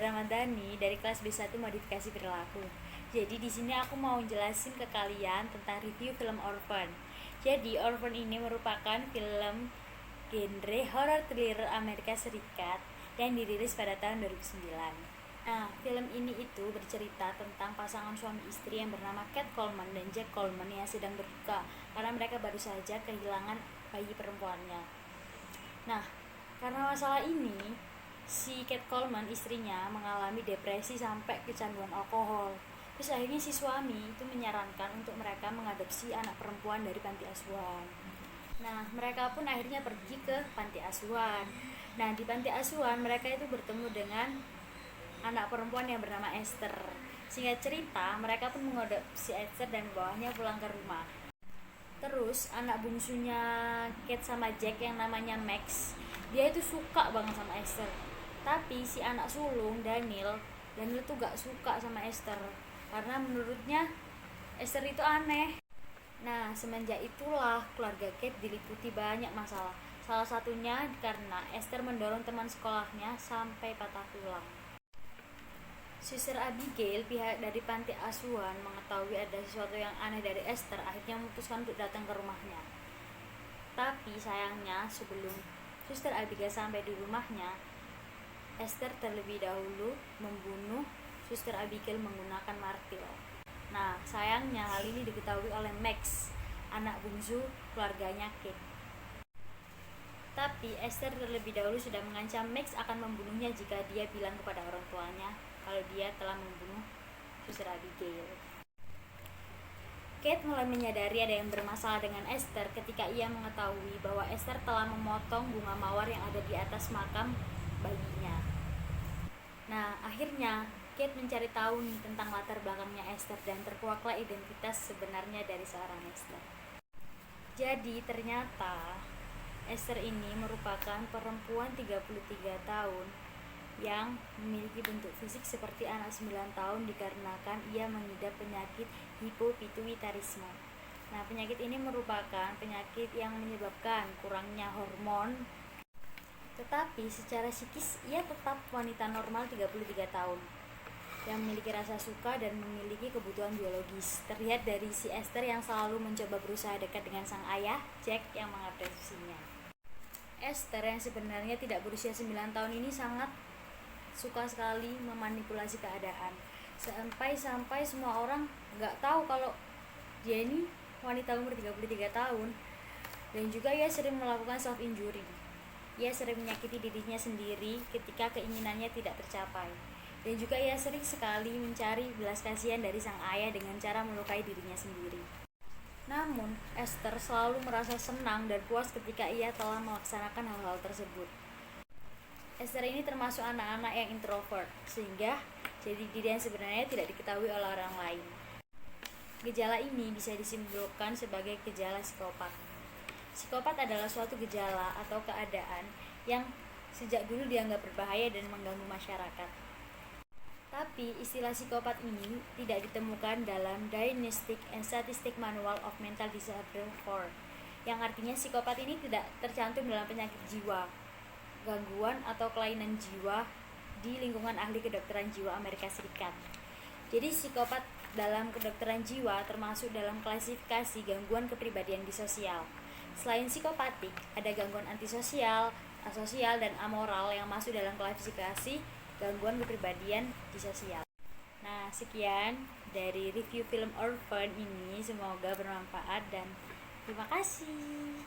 Ramadhani dari kelas B1 Modifikasi Perilaku. Jadi di sini aku mau jelasin ke kalian tentang review film Orphan. Jadi Orphan ini merupakan film genre horror thriller Amerika Serikat yang dirilis pada tahun 2009. Nah, film ini itu bercerita tentang pasangan suami istri yang bernama Cat Coleman dan Jack Coleman yang sedang berduka karena mereka baru saja kehilangan bayi perempuannya. Nah, karena masalah ini, si Cat Coleman istrinya mengalami depresi sampai kecanduan alkohol. Terus akhirnya si suami itu menyarankan untuk mereka mengadopsi anak perempuan dari panti asuhan. Nah, mereka pun akhirnya pergi ke panti asuhan. Nah, di panti asuhan mereka itu bertemu dengan anak perempuan yang bernama Esther. Singkat cerita, mereka pun mengadopsi Esther dan bawahnya pulang ke rumah. Terus anak bungsunya Kate sama Jack yang namanya Max, dia itu suka banget sama Esther. Tapi si anak sulung Daniel tuh gak suka sama Esther karena menurutnya Esther itu aneh. Nah, semenjak itulah keluarga Kate diliputi banyak masalah. Salah satunya karena Esther mendorong teman sekolahnya sampai patah tulang. Suster Abigail, pihak dari panti asuhan, mengetahui ada sesuatu yang aneh dari Esther, akhirnya memutuskan untuk datang ke rumahnya. Tapi sayangnya sebelum Suster Abigail sampai di rumahnya, Esther terlebih dahulu membunuh Suster Abigail menggunakan martil. Nah, sayangnya hal ini diketahui oleh Max, anak bungsu keluarganya Kate. Tapi Esther terlebih dahulu sudah mengancam Max akan membunuhnya jika dia bilang kepada orang tuanya kalau dia telah membunuh Suster Abigail. Kate mulai menyadari ada yang bermasalah dengan Esther ketika ia mengetahui bahwa Esther telah memotong bunga mawar yang ada di atas makam bayinya. Nah, akhirnya Kate mencari tahu tentang latar belakangnya Esther dan terkuaklah identitas sebenarnya dari seorang Esther. Jadi ternyata Esther ini merupakan perempuan 33 tahun yang memiliki bentuk fisik seperti anak 9 tahun dikarenakan ia mengidap penyakit hipopituitarisme. Nah, penyakit ini merupakan penyakit yang menyebabkan kurangnya hormon, tetapi secara psikis ia tetap wanita normal 33 tahun yang memiliki rasa suka dan memiliki kebutuhan biologis. Terlihat dari si Esther yang selalu mencoba berusaha dekat dengan sang ayah, Jack, yang mengadopsinya. Esther yang sebenarnya tidak berusia 9 tahun ini sangat suka sekali memanipulasi keadaan. Sampai semua orang gak tahu kalau dia ini wanita umur 33 tahun. Dan juga ia sering melakukan self-injury. Ia sering menyakiti dirinya sendiri ketika keinginannya tidak tercapai. Dan juga ia sering sekali mencari belas kasihan dari sang ayah dengan cara melukai dirinya sendiri. Namun, Esther selalu merasa senang dan puas ketika ia telah melaksanakan hal-hal tersebut. Esther ini termasuk anak-anak yang introvert, sehingga jadi diri yang sebenarnya tidak diketahui oleh orang lain. Gejala ini bisa disimpulkan sebagai gejala psikopat. Psikopat adalah suatu gejala atau keadaan yang sejak dulu dianggap berbahaya dan mengganggu masyarakat. Tapi istilah psikopat ini tidak ditemukan dalam Diagnostic and Statistics Manual of Mental Disorder 4, yang artinya psikopat ini tidak tercantum dalam penyakit jiwa, gangguan atau kelainan jiwa di lingkungan ahli kedokteran jiwa Amerika Serikat. Jadi psikopat dalam kedokteran jiwa termasuk dalam klasifikasi gangguan kepribadian disosial. Selain psikopatik, ada gangguan antisosial, asosial, dan amoral yang masuk dalam klasifikasi gangguan kepribadian disosial. Nah, sekian dari review film Orphan ini, semoga bermanfaat dan terima kasih.